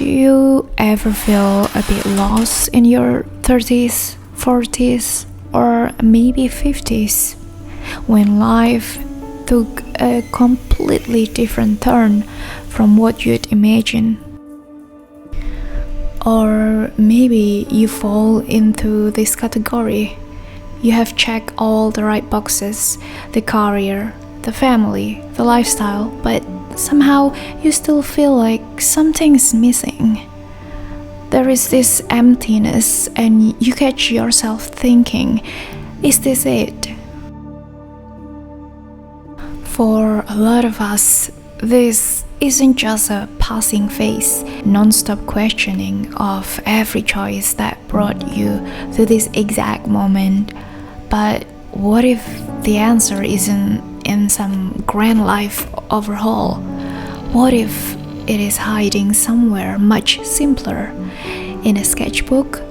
Do you ever feel a bit lost in your 30s, 40s, or maybe 50s, when life took a completely different turn from what you'd imagine? Or maybe you fall into this category. You have checked all the right boxes, the career, the family, the lifestyle, but somehow you still feel like something's missing. There is this emptiness, and you catch yourself thinking, is this it? For a lot of us, this isn't just a passing phase, non-stop questioning of every choice that brought you to this exact moment. But what if the answer isn't in some grand life overhaul? What if it is hiding somewhere much simpler, in a sketchbook,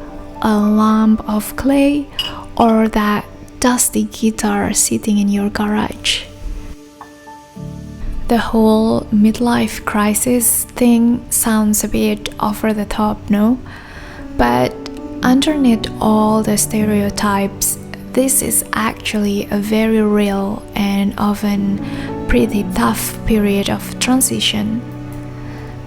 a lump of clay, or that dusty guitar sitting in your garage? The whole midlife crisis thing sounds a bit over the top, no? But underneath all the stereotypes, this is actually a very real and often pretty tough period of transition.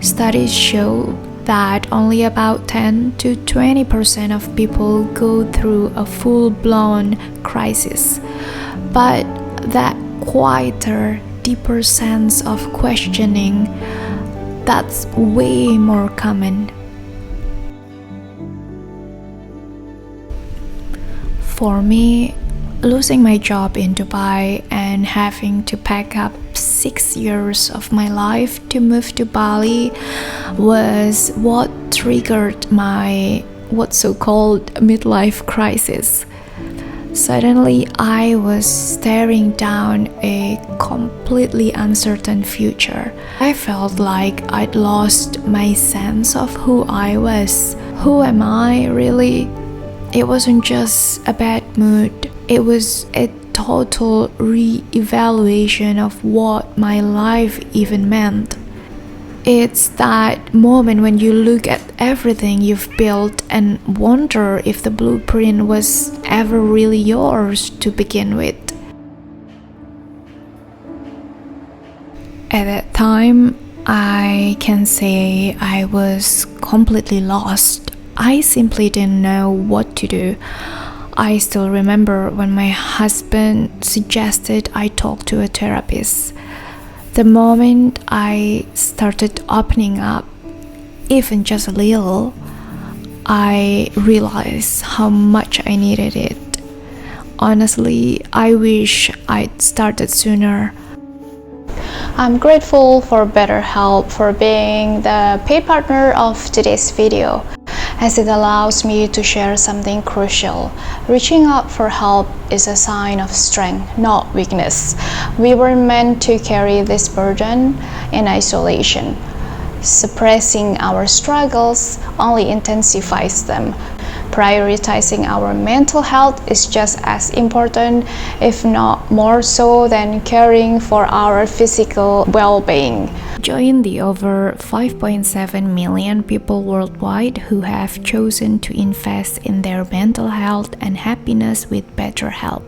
Studies show that only about 10 to 20% of people go through a full-blown crisis, but that quieter, deeper sense of questioning, that's way more common. For me, losing my job in Dubai and having to pack up 6 years of my life to move to Bali was what triggered my what's so-called midlife crisis. Suddenly, I was staring down a completely uncertain future. I felt like I'd lost my sense of who I was. Who am I, really? It wasn't just a bad mood. It was a total re-evaluation of what my life even meant. It's that moment when you look at everything you've built and wonder if the blueprint was ever really yours to begin with. At that time, I can say I was completely lost. I simply didn't know what to do. I still remember when my husband suggested I talk to a therapist. The moment I started opening up, even just a little, I realized how much I needed it. Honestly, I wish I'd started sooner. I'm grateful for BetterHelp for being the paid partner of today's video, as it allows me to share something crucial. Reaching out for help is a sign of strength, not weakness. We were meant to carry this burden in isolation. Suppressing our struggles only intensifies them. Prioritizing our mental health is just as important, if not more so, than caring for our physical well-being. Join the over 5.7 million people worldwide who have chosen to invest in their mental health and happiness with BetterHelp.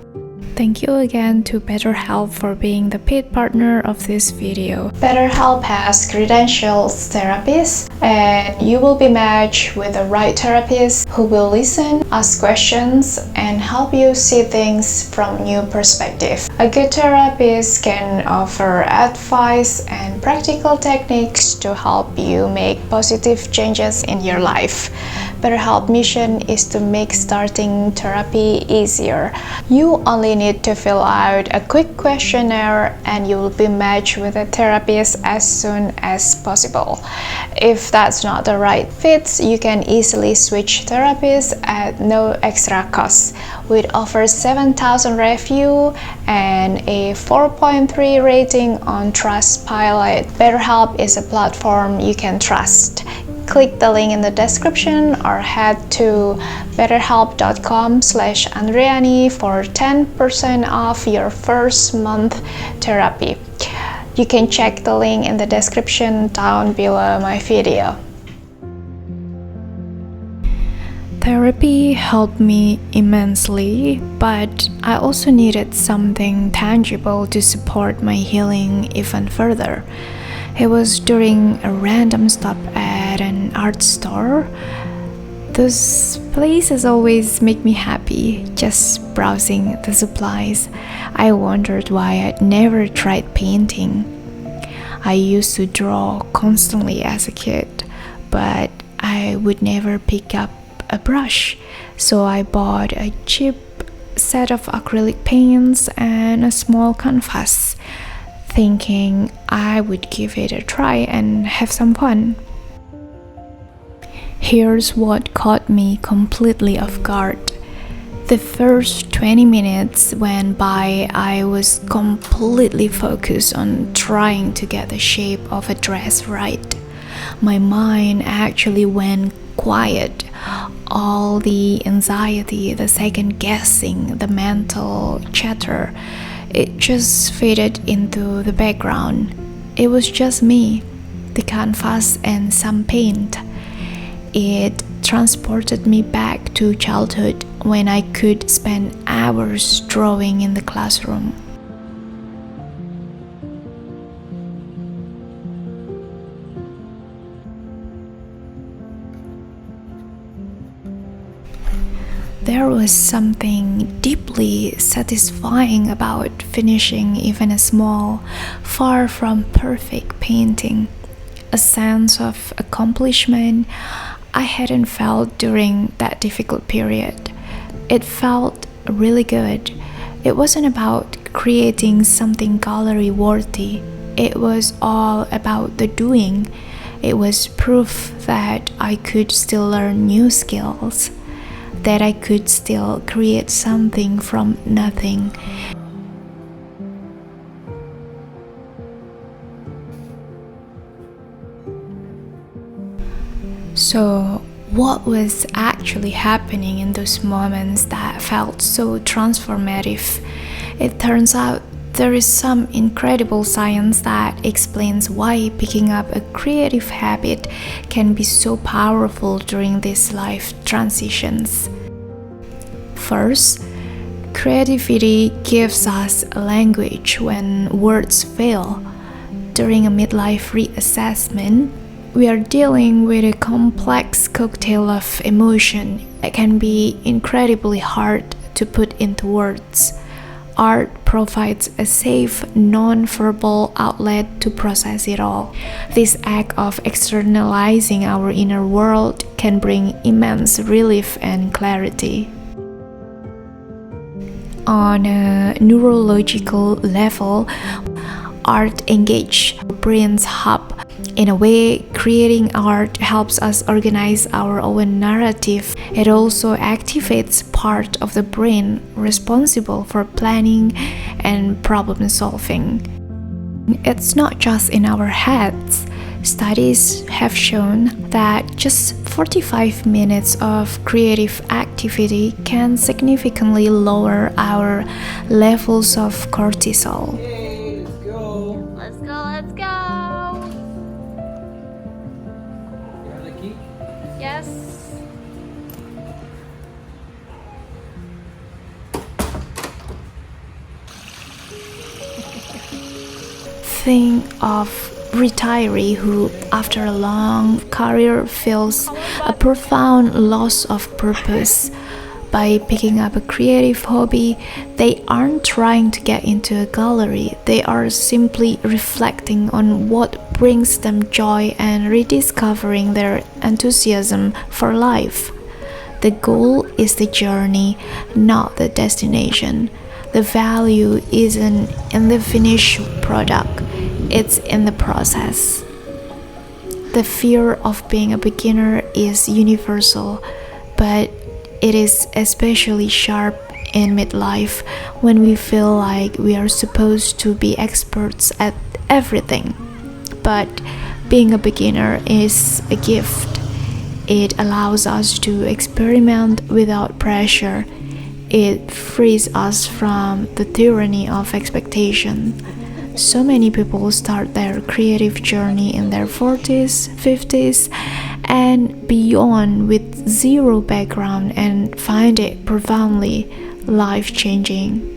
Thank you again to BetterHelp for being the paid partner of this video. BetterHelp has credentialed therapists, and you will be matched with the right therapist who will listen, ask questions, and help you see things from a new perspective. A good therapist can offer advice and practical techniques to help you make positive changes in your life. BetterHelp mission is to make starting therapy easier. You only need to fill out a quick questionnaire and you will be matched with a therapist as soon as possible. If that's not the right fit, you can easily switch therapists at no extra cost. With over 7,000 reviews and a 4.3 rating on Trustpilot, BetterHelp is a platform you can trust. Click the link in the description or head to betterhelp.com/andriani for 10% off your first month therapy. You can check the link in the description down below my video. Therapy helped me immensely, but I also needed something tangible to support my healing even further. It was during a random stop at an art store. Those places always make me happy, just browsing the supplies. I wondered why I'd never tried painting. I used to draw constantly as a kid, but I would never pick up a brush, so I bought a cheap set of acrylic paints and a small canvas, thinking I would give it a try and have some fun. Here's what caught me completely off guard. The first 20 minutes went by, I was completely focused on trying to get the shape of a dress right. My mind actually went quiet. All the anxiety, the second guessing, the mental chatter, it just faded into the background. It was just me, the canvas, and some paint. It transported me back to childhood when I could spend hours drawing in the classroom. There was something deeply satisfying about finishing even a small, far from perfect painting. A sense of accomplishment I hadn't felt during that difficult period. It felt really good. It wasn't about creating something gallery worthy. It was all about the doing. It was proof that I could still learn new skills, that I could still create something from nothing. So, what was actually happening in those moments that felt so transformative? It turns out there is some incredible science that explains why picking up a creative habit can be so powerful during these life transitions. First, creativity gives us a language when words fail. During a midlife reassessment, we are dealing with a complex cocktail of emotion that can be incredibly hard to put into words. Art provides a safe, non-verbal outlet to process it all. This act of externalizing our inner world can bring immense relief and clarity. On a neurological level, art engages our brain's hub. In a way, creating art helps us organize our own narrative. It also activates part of the brain responsible for planning and problem solving. It's not just in our heads. Studies have shown that just 45 minutes of creative activity can significantly lower our levels of cortisol. Hey, let's go. Let's go, let's go. You have the key? Yes. Think of retiree who, after a long career, feels a profound loss of purpose. By picking up a creative hobby, they aren't trying to get into a gallery. They are simply reflecting on what brings them joy and rediscovering their enthusiasm for life. The goal is the journey, not the destination. The value isn't in the finished product, it's in the process. The fear of being a beginner is universal, but it is especially sharp in midlife when we feel like we are supposed to be experts at everything. But being a beginner is a gift. It allows us to experiment without pressure. It frees us from the tyranny of expectation. So many people start their creative journey in their 40s, 50s, and beyond with zero background and find it profoundly life-changing.